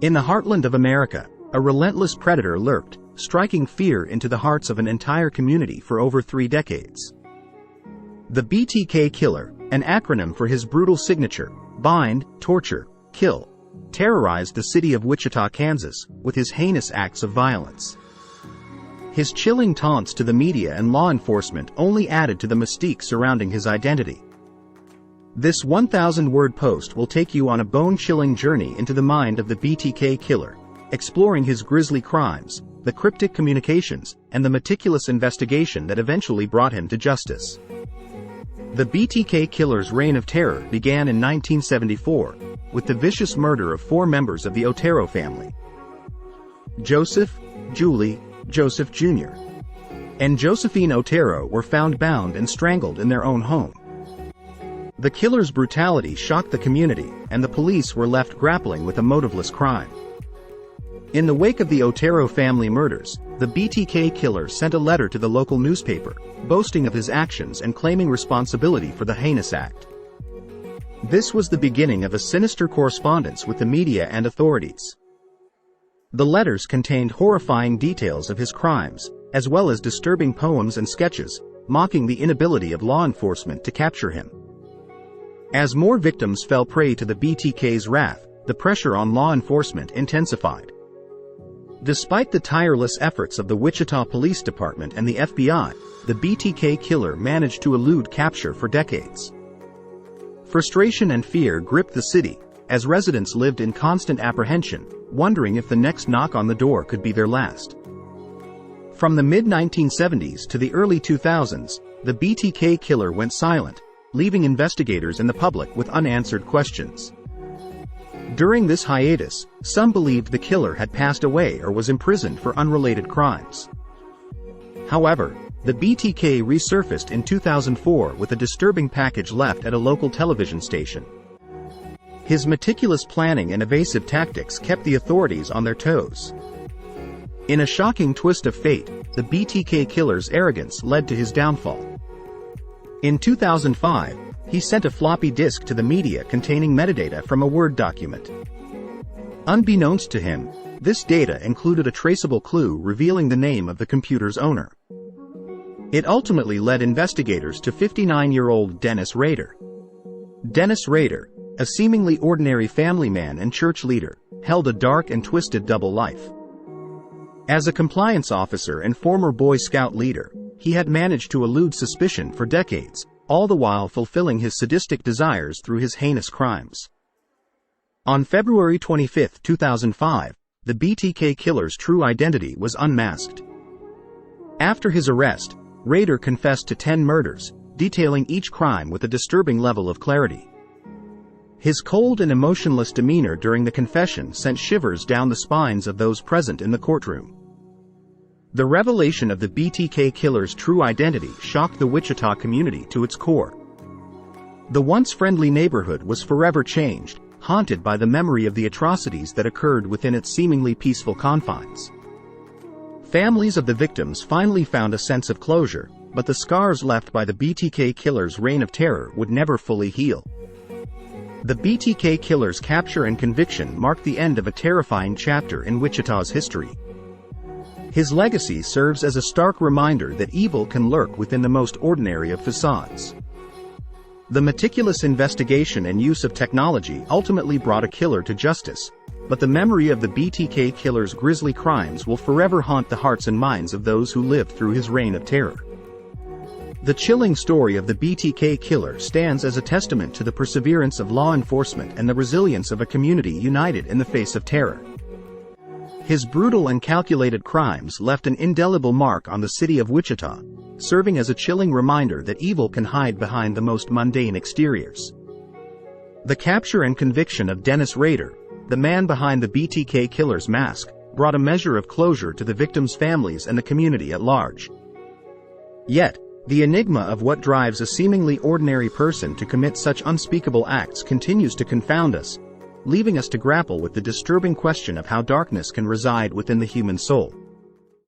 In the heartland of America, a relentless predator lurked, striking fear into the hearts of an entire community for over 3 decades. The BTK Killer, an acronym for his brutal signature, bind, torture, kill, terrorized the city of Wichita, Kansas, with his heinous acts of violence. His chilling taunts to the media and law enforcement only added to the mystique surrounding his identity. This 1,000-word post will take you on a bone-chilling journey into the mind of the BTK Killer, exploring his grisly crimes, the cryptic communications, and the meticulous investigation that eventually brought him to justice. The BTK Killer's reign of terror began in 1974, with the vicious murder of 4 members of the Otero family. Joseph, Julie, Joseph Jr., and Josephine Otero were found bound and strangled in their own home. The killer's brutality shocked the community, and the police were left grappling with a motiveless crime. In the wake of the Otero family murders, the BTK Killer sent a letter to the local newspaper, boasting of his actions and claiming responsibility for the heinous act. This was the beginning of a sinister correspondence with the media and authorities. The letters contained horrifying details of his crimes, as well as disturbing poems and sketches, mocking the inability of law enforcement to capture him. As more victims fell prey to the BTK's wrath, the pressure on law enforcement intensified. Despite the tireless efforts of the Wichita Police Department and the FBI, the BTK Killer managed to elude capture for decades. Frustration and fear gripped the city, as residents lived in constant apprehension, wondering if the next knock on the door could be their last. From the mid-1970s to the early 2000s, the BTK Killer went silent, leaving investigators and the public with unanswered questions. During this hiatus, some believed the killer had passed away or was imprisoned for unrelated crimes. However, the BTK resurfaced in 2004 with a disturbing package left at a local television station. His meticulous planning and evasive tactics kept the authorities on their toes. In a shocking twist of fate, the BTK Killer's arrogance led to his downfall. In 2005, he sent a floppy disk to the media containing metadata from a Word document. Unbeknownst to him, this data included a traceable clue revealing the name of the computer's owner. It ultimately led investigators to 59-year-old Dennis Rader. Dennis Rader, a seemingly ordinary family man and church leader, held a dark and twisted double life. As a compliance officer and former Boy Scout leader, he had managed to elude suspicion for decades, all the while fulfilling his sadistic desires through his heinous crimes. On February 25, 2005, the BTK Killer's true identity was unmasked. After his arrest, Rader confessed to 10 murders, detailing each crime with a disturbing level of clarity. His cold and emotionless demeanor during the confession sent shivers down the spines of those present in the courtroom. The revelation of the BTK Killer's true identity shocked the Wichita community to its core. The once friendly neighborhood was forever changed, haunted by the memory of the atrocities that occurred within its seemingly peaceful confines. Families of the victims finally found a sense of closure, but the scars left by the BTK Killer's reign of terror would never fully heal. The BTK Killer's capture and conviction marked the end of a terrifying chapter in Wichita's history. His legacy serves as a stark reminder that evil can lurk within the most ordinary of facades. The meticulous investigation and use of technology ultimately brought a killer to justice, but the memory of the BTK Killer's grisly crimes will forever haunt the hearts and minds of those who lived through his reign of terror. The chilling story of the BTK Killer stands as a testament to the perseverance of law enforcement and the resilience of a community united in the face of terror. His brutal and calculated crimes left an indelible mark on the city of Wichita, serving as a chilling reminder that evil can hide behind the most mundane exteriors. The capture and conviction of Dennis Rader, the man behind the BTK Killer's mask, brought a measure of closure to the victims' families and the community at large. Yet, the enigma of what drives a seemingly ordinary person to commit such unspeakable acts continues to confound us, leaving us to grapple with the disturbing question of how darkness can reside within the human soul.